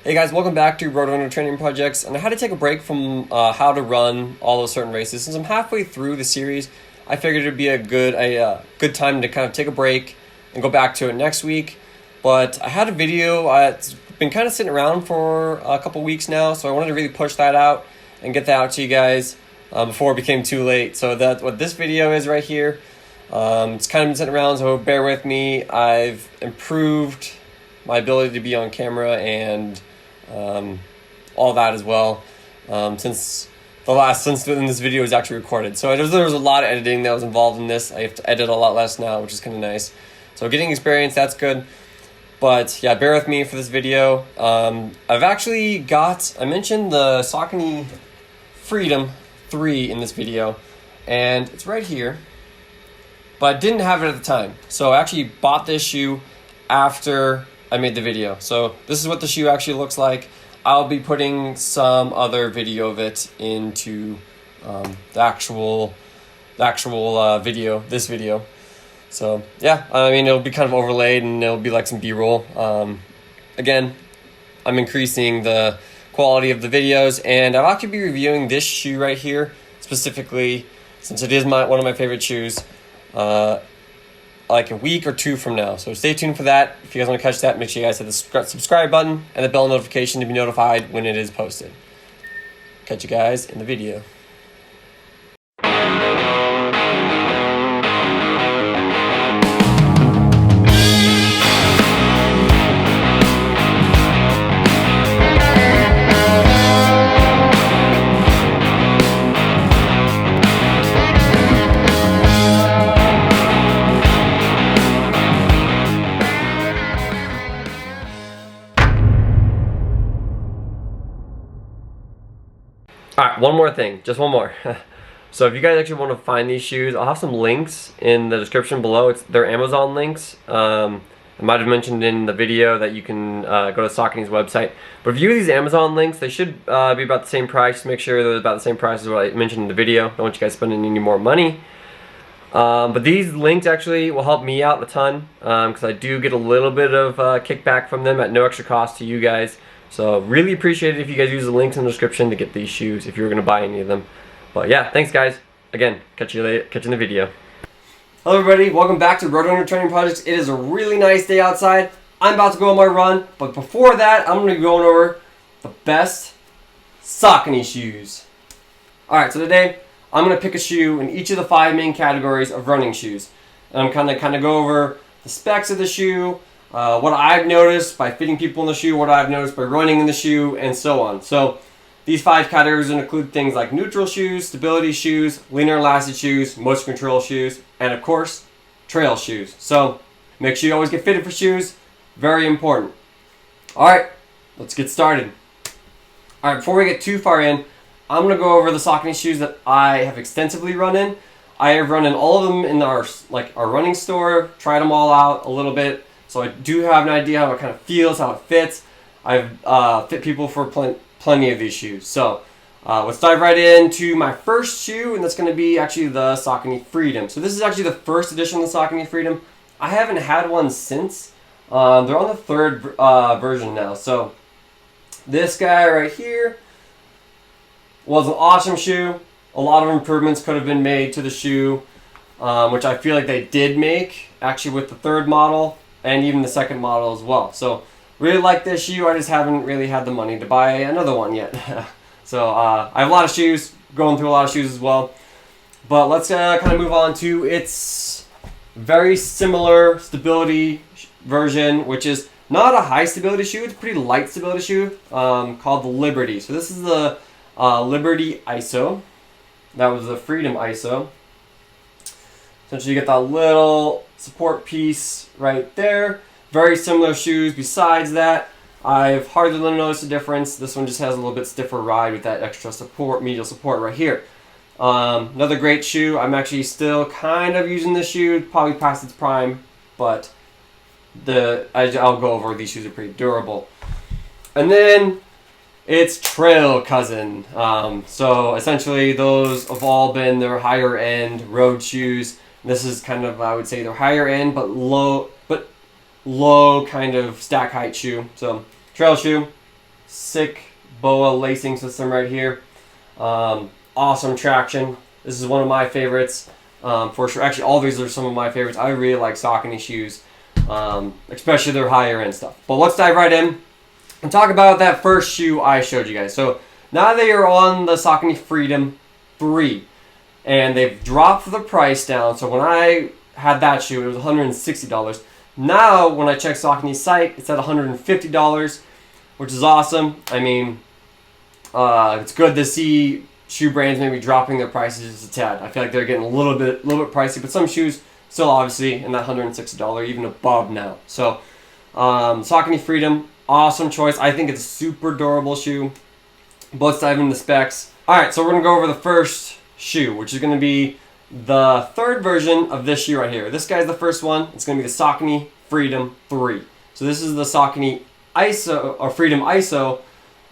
Hey guys, welcome back to Roadrunner Training Projects, and I had to take a break from how to run all those certain races. Since I'm halfway through the series, I figured it'd be a good time to kind of take a break and go back to it next week. But I had a video, it's been kind of sitting around for a couple weeks now, so I wanted to really push that out and get that out to you guys before it became too late. So that's what this video is right here. It's kind of been sitting around, so bear with me. I've improved my ability to be on camera and all that as well since when this video was actually recorded. So there was a lot of editing that was involved in this. I have to edit a lot less now, which is kind of nice. So getting experience, that's good. But yeah, bear with me for this video. I've actually I mentioned the Saucony Freedom 3 in this video, and it's right here, but I didn't have it at the time. So I actually bought this shoe after I made the video. So this is what the shoe actually looks like. I'll be putting some other video of it into the actual video, this video. So yeah, I mean, it'll be kind of overlaid and it'll be like some B-roll. Again, I'm increasing the quality of the videos, and I'll actually be reviewing this shoe right here specifically, since it is one of my favorite shoes, like a week or two from now. So stay tuned for that. If you guys want to catch that, make sure you guys hit the subscribe button and the bell notification to be notified when it is posted. Catch you guys in the video. Alright, one more thing, just one more. So if you guys actually want to find these shoes, I'll have some links in the description below. They're Amazon links. I might have mentioned in the video that you can go to Saucony's website. But if you use these Amazon links, they should be about the same price. Make sure they're about the same price as what I mentioned in the video. Don't want you guys spending any more money. But these links actually will help me out a ton, because I do get a little bit of kickback from them at no extra cost to you guys. So really appreciate it if you guys use the links in the description to get these shoes if you're going to buy any of them. But yeah, thanks guys. Again, catch you later. Catch you in the video. Hello everybody, welcome back to Roadrunner Training Projects. It is a really nice day outside. I'm about to go on my run, but before that, I'm going to be going over the best Saucony shoes. Alright, so today I'm going to pick a shoe in each of the 5 main categories of running shoes. And I'm kind of go over the specs of the shoe, what I've noticed by fitting people in the shoe, what I've noticed by running in the shoe, and so on. So these 5 categories include things like neutral shoes, stability shoes, linear elastic shoes, motion control shoes, and of course, trail shoes. So make sure you always get fitted for shoes. Very important. Alright, let's get started. Alright, before we get too far in, I'm going to go over the Saucony shoes that I have extensively run in. I have run in all of them in our running store, tried them all out a little bit. So I do have an idea how it kind of feels, how it fits. I've fit people for plenty of these shoes. So let's dive right into my first shoe, and that's going to be actually the Saucony Freedom. So this is actually the first edition of the Saucony Freedom. I haven't had one since. They're on the 3rd version now. So this guy right here was an awesome shoe. A lot of improvements could have been made to the shoe, which I feel like they did make actually with the 3rd model. And even the 2nd model as well. So really like this shoe. I just haven't really had the money to buy another one yet. So I have a lot of shoes, going through a lot of shoes as well. But let's kind of move on to its very similar stability version, which is not a high stability shoe. It's a pretty light stability shoe called the Liberty. So this is the Liberty ISO. That was the Freedom ISO. Essentially you get that little support piece right there. Very similar shoes. Besides that, I've hardly noticed a difference. This one just has a little bit stiffer ride with that extra support, medial support right here. Another great shoe. I'm actually still kind of using this shoe, probably past its prime, but I'll go over. These shoes are pretty durable. And then it's trail cousin. So essentially those have all been their higher end road shoes. This is kind of, I would say, their higher end but low kind of stack height shoe. So trail shoe. sick BOA lacing system right here. Awesome traction. This is one of my favorites for sure. Actually, all these are some of my favorites. I really like Saucony shoes, especially their higher end stuff. But let's dive right in and talk about that first shoe I showed you guys. So now they are on the Saucony Freedom 3, and they've dropped the price down. So when I had that shoe, it was $160. Now, when I check Saucony's site, it's at $150, which is awesome. I mean, it's good to see shoe brands maybe dropping their prices just a tad. I feel like they're getting a little bit pricey, but some shoes still obviously in that $160, even above now. So, Saucony Freedom, awesome choice. I think it's a super durable shoe. But let's dive into the specs. All right, so we're gonna go over the first shoe, which is gonna be the third version of this shoe right here. This guy's the first one. It's going to be the Saucony Freedom 3. So this is the Saucony ISO, or Freedom ISO,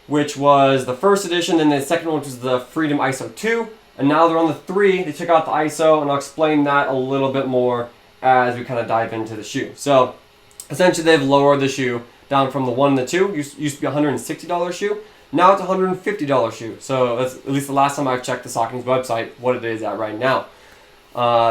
which was the first edition, and the second one, which was the Freedom ISO 2. And now they're on the 3. They took out the ISO, and I'll explain that a little bit more as we kind of dive into the shoe. So essentially, they've lowered the shoe down from the 1 and the 2. Used to be a $160 shoe. Now it's a $150 shoe. So that's at least the last time I've checked the Saucony's website, what it is at right now.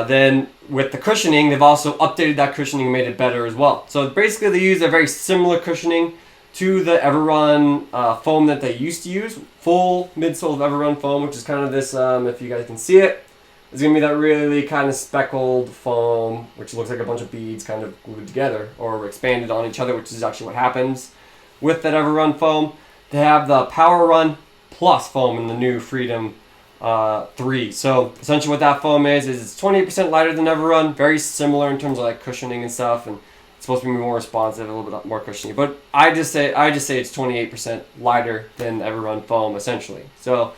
Then with the cushioning, they've also updated that cushioning and made it better as well. So basically they use a very similar cushioning to the Everrun foam that they used to use. Full midsole of Everrun foam, which is kind of this, if you guys can see it, it's going to be that really kind of speckled foam, which looks like a bunch of beads kind of glued together or expanded on each other, which is actually what happens with that Everrun foam. They have the Power Run Plus foam in the new Freedom 3. So essentially what that foam is it's 28% lighter than Everrun, very similar in terms of like cushioning and stuff, and it's supposed to be more responsive, a little bit more cushiony. But I just say it's 28% lighter than Everrun foam essentially. So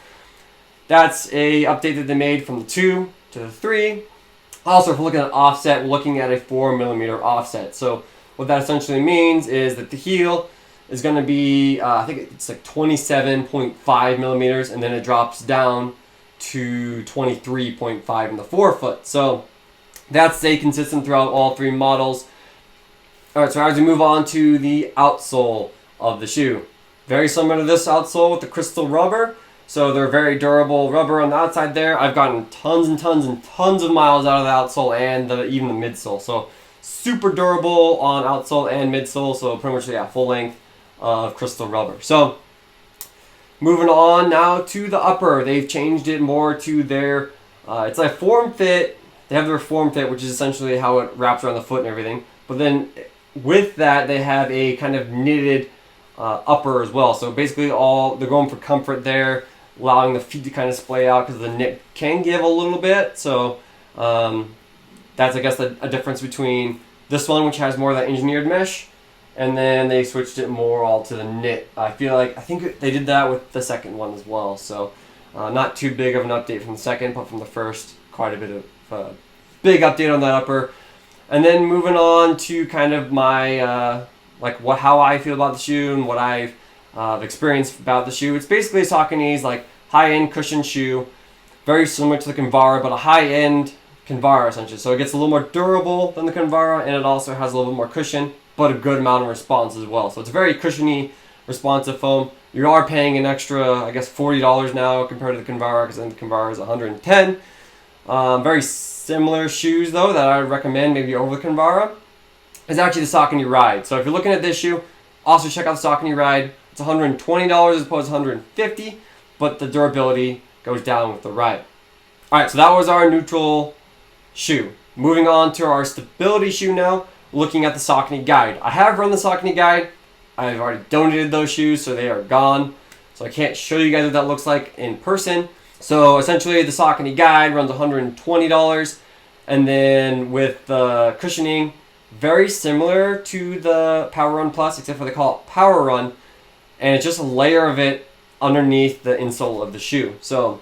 that's a update that they made from the 2 to the 3. Also, if we're looking at offset, we're looking at a 4mm offset. So what that essentially means is that the heel is going to be I think it's like 27.5 millimeters, and then it drops down to 23.5 in the forefoot. So that's stayed consistent throughout all 3 models. Alright, so as we move on to the outsole of the shoe. Very similar to this outsole with the crystal rubber. So they're very durable rubber on the outside there. I've gotten tons and tons and tons of miles out of the outsole and even the midsole. So super durable on outsole and midsole. So pretty much, yeah, full length of crystal rubber. So moving on now to the upper, they've changed it more to their, it's like form fit. They have their form fit, which is essentially how it wraps around the foot and everything. But then with that, they have a kind of knitted upper as well. So basically they're going for comfort there, allowing the feet to kind of splay out because the knit can give a little bit. So that's, I guess, a difference between this one, which has more of that engineered mesh, and then they switched it more all to the knit. I think they did that with the second one as well. So not too big of an update from the second, but from the first, quite a bit of big update on that upper. And then moving on to kind of my how I feel about the shoe and what I've experienced about the shoe. It's basically Saucony's like high-end cushion shoe, very similar to the Kinvara, but a high-end Kinvara essentially. So it gets a little more durable than the Kinvara, and it also has a little bit more cushion, but a good amount of response as well. So it's a very cushiony, responsive foam. You are paying an extra, I guess, $40 now compared to the Kinvara, because then the Kinvara is $110. Very similar shoes though that I would recommend maybe over the Kinvara is actually the Saucony Ride. So if you're looking at this shoe, also check out the Saucony Ride. It's $120 as opposed to $150, but the durability goes down with the Ride. All right, so that was our neutral shoe. Moving on to our stability shoe now, looking at the Saucony Guide. I have run the Saucony Guide. I've already donated those shoes, so they are gone. So I can't show you guys what that looks like in person. So essentially the Saucony Guide runs $120, and then with the cushioning, very similar to the Power Run Plus, except for they call it Power Run, and it's just a layer of it underneath the insole of the shoe. So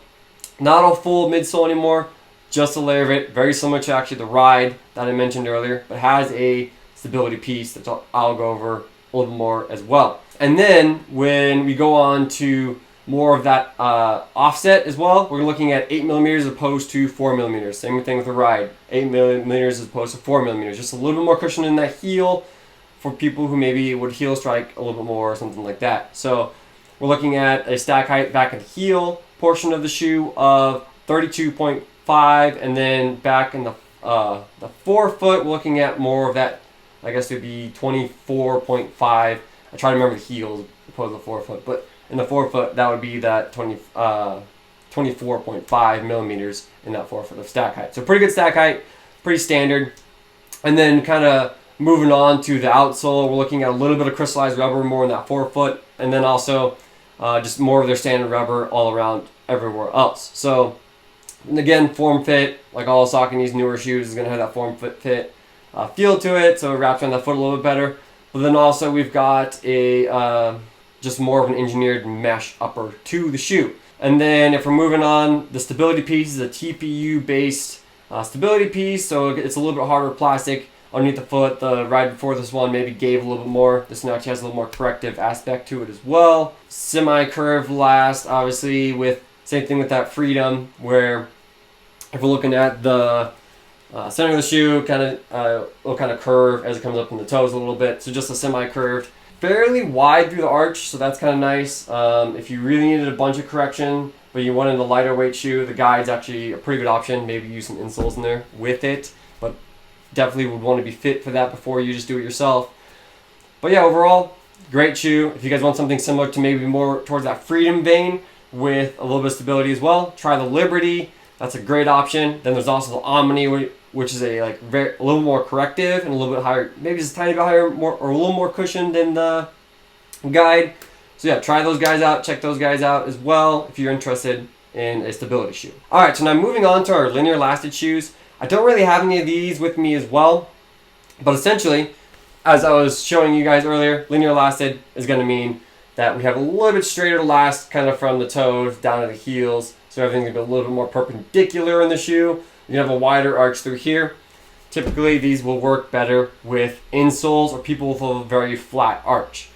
not a full midsole anymore, just a layer of it, very similar to actually the Ride that I mentioned earlier, but has a stability piece that I'll go over a little more as well. And then when we go on to more of that offset as well, we're looking at 8mm as opposed to 4mm. Same thing with the Ride, 8mm as opposed to 4mm. Just a little bit more cushion in that heel for people who maybe would heel strike a little bit more or something like that. So we're looking at a stack height back at the heel portion of the shoe of 32.5, and then back in the forefoot, we're looking at more of that. I guess it would be 24.5. I try to remember the heels as opposed to the forefoot, but in the forefoot, that would be that 24.5 millimeters in that forefoot of stack height. So pretty good stack height, pretty standard. And then kind of moving on to the outsole, we're looking at a little bit of crystallized rubber more in that forefoot, and then also just more of their standard rubber all around everywhere else. So again, form fit, like all Saucony's newer shoes, is going to have that form fit feel to it, so it wraps around that foot a little bit better. But then also we've got a just more of an engineered mesh upper to the shoe. And then if we're moving on, the stability piece is a TPU based stability piece, so it's a little bit harder plastic underneath the foot. The ride before this one maybe gave a little bit more. This one actually has a little more corrective aspect to it as well. Semi-curved last, obviously, with same thing with that freedom, where if we're looking at the center of the shoe, will kind of curve as it comes up in the toes a little bit. So just a semi-curved, fairly wide through the arch, so that's kind of nice. If you really needed a bunch of correction, but you wanted a lighter weight shoe, the guide's actually a pretty good option. Maybe use some insoles in there with it, but definitely would want to be fit for that before you just do it yourself. But yeah, overall, great shoe. If you guys want something similar to maybe more towards that freedom vein with a little bit of stability as well, try the Liberty. That's a great option. Then there's also the Omni, which is a little more corrective and a little bit higher, maybe just a tiny bit higher, or a little more cushion than the guide. So yeah, try those guys out. Check those guys out as well if you're interested in a stability shoe. All right, so now moving on to our linear lasted shoes. I don't really have any of these with me as well, but essentially, as I was showing you guys earlier, linear lasted is going to mean that we have a little bit straighter last kind of from the toes down to the heels, so everything's going to be a little bit more perpendicular in the shoe. You have a wider arch through here. Typically, these will work better with insoles or people with a very flat arch.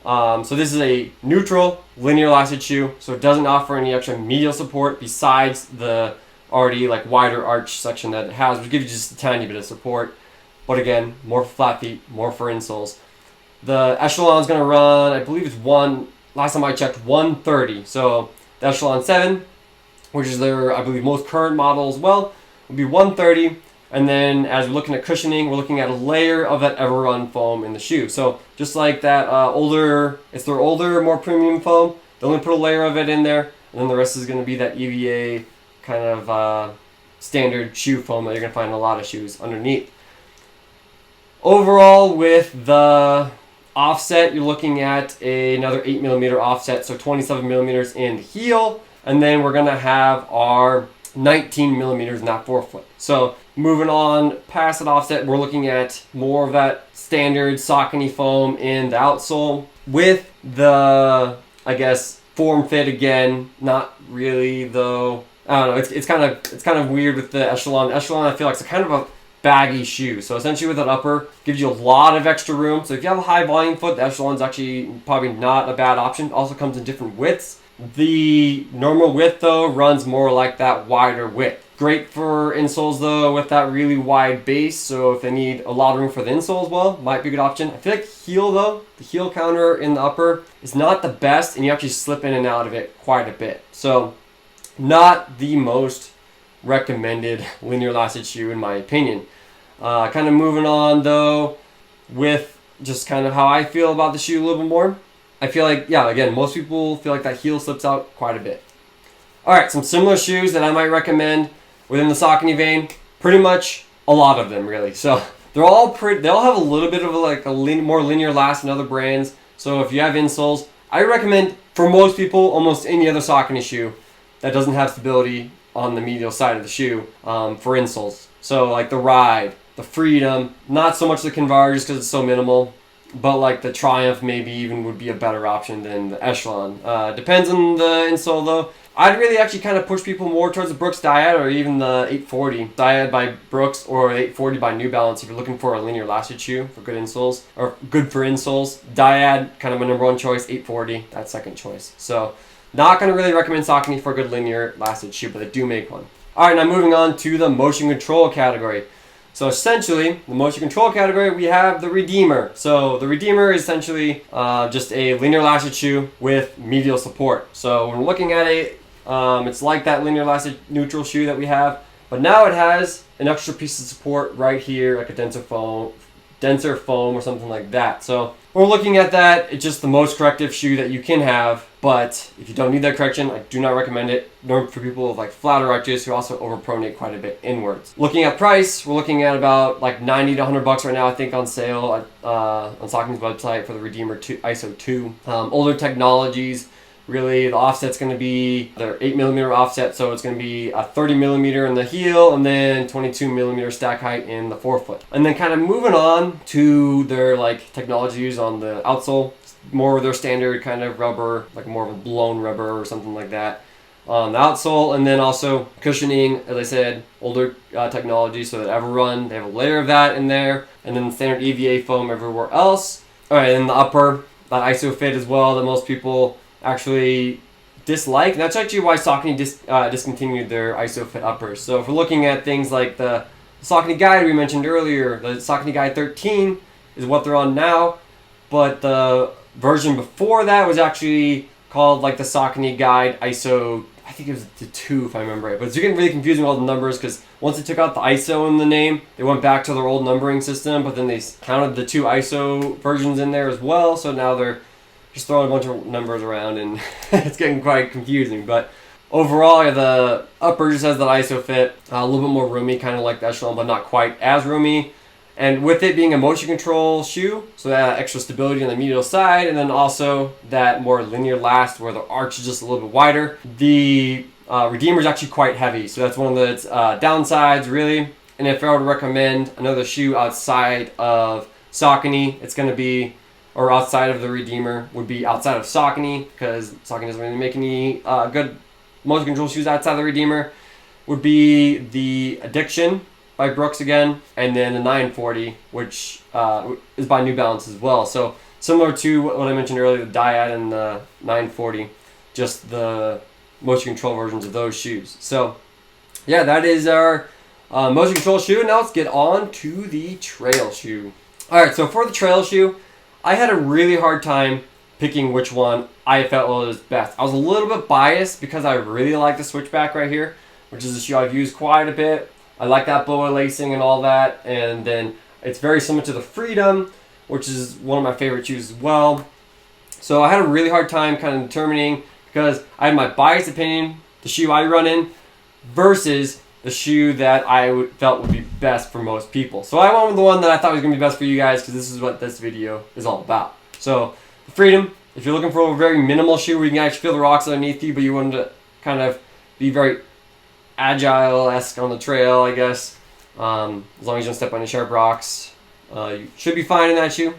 So this is a neutral linear lasted shoe, so it doesn't offer any extra medial support besides the already wider arch section that it has, which gives you just a tiny bit of support. But again, more for flat feet, more for insoles. The Echelon is going to run, I believe it's last time I checked, 130. So the Echelon 7, which is their, I believe, most current model as well, would be 130. And then as we're looking at cushioning, we're looking at a layer of that Everrun foam in the shoe. So just like that it's their older, more premium foam, they only put a layer of it in there, and then the rest is going to be that EVA kind of standard shoe foam that you're going to find in a lot of shoes underneath. Overall, with the offset, you're looking at another 8mm offset, so 27mm in the heel, and then we're going to have our 19mm in that forefoot. So moving on past that offset, we're looking at more of that standard Saucony foam in the outsole with the, I guess, form fit again. Not really though. I don't know. It's kind of weird with the Echelon. The Echelon, I feel like, it's kind of a baggy shoe. So essentially with that upper, gives you a lot of extra room. So if you have a high volume foot, the Echelon's actually probably not a bad option. Also comes in different widths. The normal width though runs more like that wider width. Great for insoles though with that really wide base. So if they need a lot of room for the insole as well, might be a good option. I feel like heel though, the heel counter in the upper is not the best, and you actually slip in and out of it quite a bit. So not the most recommended linear lasted shoe in my opinion. Kind of moving on though with just kind of how I feel about the shoe a little bit more. I feel like, yeah, again, most people feel like that heel slips out quite a bit. Alright, some similar shoes that I might recommend within the Saucony vein. Pretty much a lot of them, really. So they all have a little bit of more linear last than other brands. So if you have insoles, I recommend, for most people, almost any other Saucony shoe that doesn't have stability on the medial side of the shoe for insoles. So like the Ride, the Freedom, not so much the Convar just because it's so minimal. But like the Triumph maybe even would be a better option than the Echelon. Depends on the insole though. I'd really actually kind of push people more towards the Brooks Dyad or even the 840 Dyad by Brooks or 840 by New Balance if you're looking for a linear lasted shoe for good insoles or good for insoles. Dyad, kind of my number one choice. 840, that's second choice. So not going to really recommend Saucony for a good linear lasted shoe, but they do make one. Alright, now moving on to the motion control category. So essentially, the motion control category, we have the Redeemer. So the Redeemer is essentially just a linear elastic shoe with medial support. So when we're looking at it, it's like that linear elastic neutral shoe that we have, but now it has an extra piece of support right here, like a denser foam or something like that. So when we're looking at that, it's just the most corrective shoe that you can have. But if you don't need that correction, I do not recommend it. Nor for people with like flatter arches who also overpronate quite a bit inwards. Looking at price, we're looking at about like 90 to 100 bucks right now, I think, on sale on Saucony's website for the Redeemer 2, ISO 2. Older technologies. Really, the offset's going to be their 8mm offset, so it's going to be a 30mm in the heel and then 22mm stack height in the forefoot. And then kind of moving on to their like technologies on the outsole, more of their standard kind of rubber, like more of a blown rubber or something like that on the outsole, and then also cushioning, as I said, older technology, so that Everrun, they have a layer of that in there, and then standard EVA foam everywhere else. All right, and the upper, that ISO fit as well, that most people actually dislike. And that's actually why Saucony discontinued their ISO fit uppers. So if we're looking at things like the Saucony Guide we mentioned earlier, the Saucony Guide 13 is what they're on now, but the version before that was actually called like the Saucony Guide ISO, I think it was the 2 if I remember right, but it's getting really confusing with all the numbers because once they took out the ISO in the name, they went back to their old numbering system, but then they counted the 2 ISO versions in there as well, so now they're just throwing a bunch of numbers around and it's getting quite confusing. But overall, the upper just has that ISO fit, a little bit more roomy, kind of like the Echelon, but not quite as roomy. And with it being a motion control shoe, so that extra stability on the medial side, and then also that more linear last where the arch is just a little bit wider, the Redeemer is actually quite heavy. So that's one of its downsides, really. And if I were to recommend another shoe outside of Saucony, it's going to be, or outside of the Redeemer, would be outside of Saucony, because Saucony doesn't really make any good motion control shoes outside of the Redeemer, would be the Addiction by Brooks again, and then the 940, which is by New Balance as well. So similar to what I mentioned earlier, the Dyad and the 940, just the motion control versions of those shoes. So yeah, that is our motion control shoe. Now let's get on to the trail shoe. All right, so for the trail shoe, I had a really hard time picking which one I felt was best. I was a little bit biased because I really like the Switchback right here, which is a shoe I've used quite a bit. I like that boa lacing and all that, and then it's very similar to the Freedom, which is one of my favorite shoes as well. So I had a really hard time kind of determining, because I had my biased opinion, the shoe I run in, versus the shoe that I felt would be best for most people. So I went with the one that I thought was going to be best for you guys, because this is what this video is all about. So the Freedom, if you're looking for a very minimal shoe where you can actually feel the rocks underneath you, but you want to kind of be very agile-esque on the trail, I guess, as long as you don't step on any sharp rocks, you should be fine in that shoe.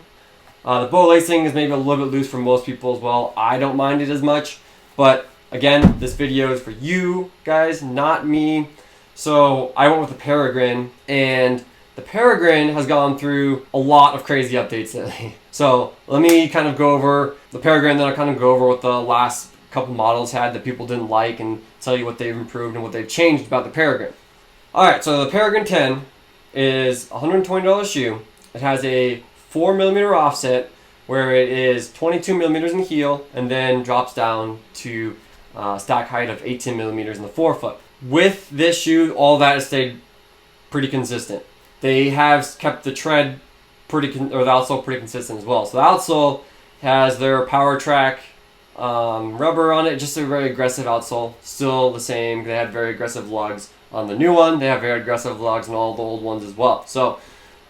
The boa lacing is maybe a little bit loose for most people as well. I don't mind it as much, but again, this video is for you guys, not me. So I went with the Peregrine, and the Peregrine has gone through a lot of crazy updates lately. So let me kind of go over the Peregrine, then I'll kind of go over what the last couple models had that people didn't like and tell you what they've improved and what they've changed about the Peregrine. Alright, so the Peregrine 10 is a $120 shoe. It has a 4mm offset where it is 22mm in the heel and then drops down to stack height of 18mm in the forefoot. With this shoe, all that has stayed pretty consistent. They have kept the tread or the outsole pretty consistent as well. So the outsole has their Power Track rubber on it, just a very aggressive outsole. Still the same. They had very aggressive lugs on the new one. They have very aggressive lugs on all the old ones as well. So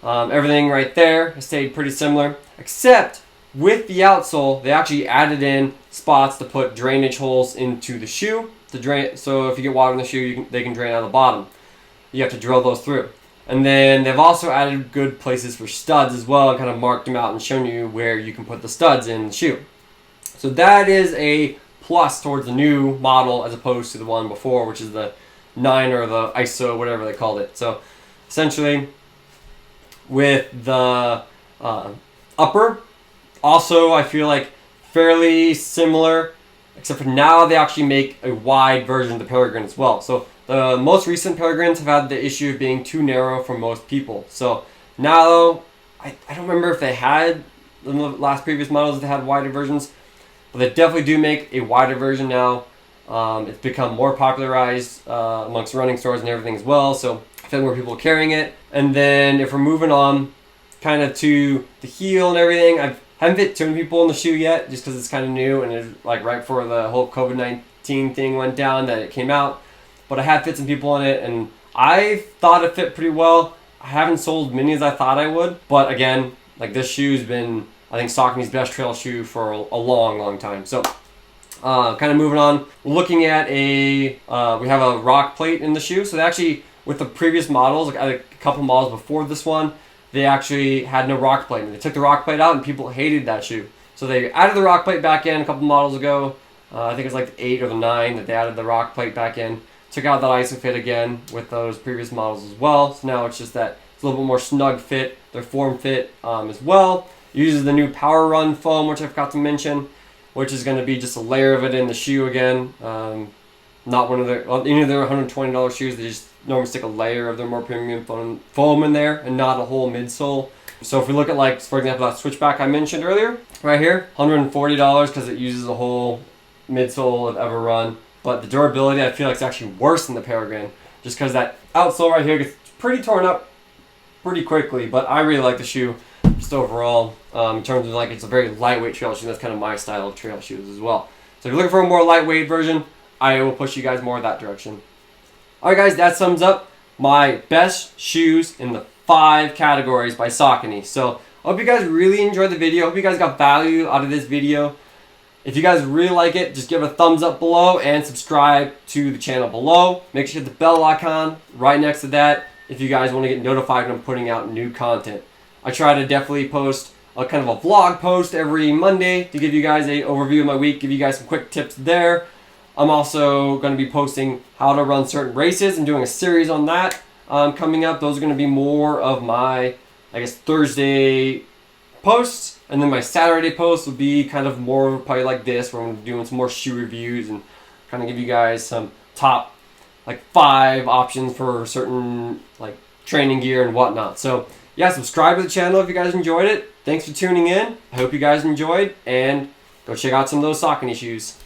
everything right there has stayed pretty similar, except with the outsole, they actually added in spots to put drainage holes into the shoe to drain. So if you get water in the shoe, they can drain out of the bottom. You have to drill those through. And then they've also added good places for studs as well, and kind of marked them out and shown you where you can put the studs in the shoe. So that is a plus towards the new model as opposed to the one before, which is the 9 or the ISO, whatever they called it. So essentially, with the upper, also I feel like fairly similar, except for now they actually make a wide version of the Peregrine as well. So The most recent peregrines have had the issue of being too narrow for most people. So now, I don't remember if they had, in the last previous models, if they had wider versions, but they definitely do make a wider version now. It's become more popularized amongst running stores and everything as well, so I feel more people are carrying it. And then if we're moving on kind of to the heel and everything, I haven't fit too many people in the shoe yet just because it's kind of new and it's like right before the whole COVID-19 thing went down that it came out. But I have fit some people in it and I thought it fit pretty well. I haven't sold many as I thought I would, but again, like this shoe's been, I think, Saucony's best trail shoe for a long time. So kind of moving on, looking at we have a rock plate in the shoe. So they actually, with the previous models, like a couple models before this one, they actually had no rock plate. And they took the rock plate out and people hated that shoe. So they added the rock plate back in a couple models ago. I think it was like the 8 or the 9 that they added the rock plate back in. Took out that ISOFIT again with those previous models as well. So now it's just that it's a little bit more snug fit. They're form fit as well. It uses the new Power Run foam, which I forgot to mention, which is going to be just a layer of it in the shoe again. Not one of their, well, any of their $120 shoes, they just normally stick a layer of their more premium foam in there and not a whole midsole. So if we look at, like, for example, that switchback I mentioned earlier, right here, $140 because it uses a whole midsole of ever run. But the durability, I feel like, is actually worse than the Peregrine, just because that outsole right here gets pretty torn up pretty quickly. But I really like the shoe just overall, in terms of, like, it's a very lightweight trail shoe. That's kind of my style of trail shoes as well. So if you're looking for a more lightweight version, I will push you guys more that direction. Alright guys, that sums up my best shoes in the 5 categories by Saucony. So I hope you guys really enjoyed the video. I hope you guys got value out of this video. If you guys really like it, just give a thumbs up below and subscribe to the channel below. Make sure you hit the bell icon right next to that if you guys want to get notified when I'm putting out new content. I try to definitely post a kind of a vlog post every Monday to give you guys an overview of my week, give you guys some quick tips there. I'm also going to be posting how to run certain races and doing a series on that coming up. Those are going to be more of my, I guess, Thursday posts. And then my Saturday posts will be kind of more probably like this, where I'm going to be doing some more shoe reviews and kind of give you guys some top, like, 5 options for certain, like, training gear and whatnot. So yeah, subscribe to the channel if you guys enjoyed it. Thanks for tuning in. I hope you guys enjoyed, and go check out some of those Saucony shoes.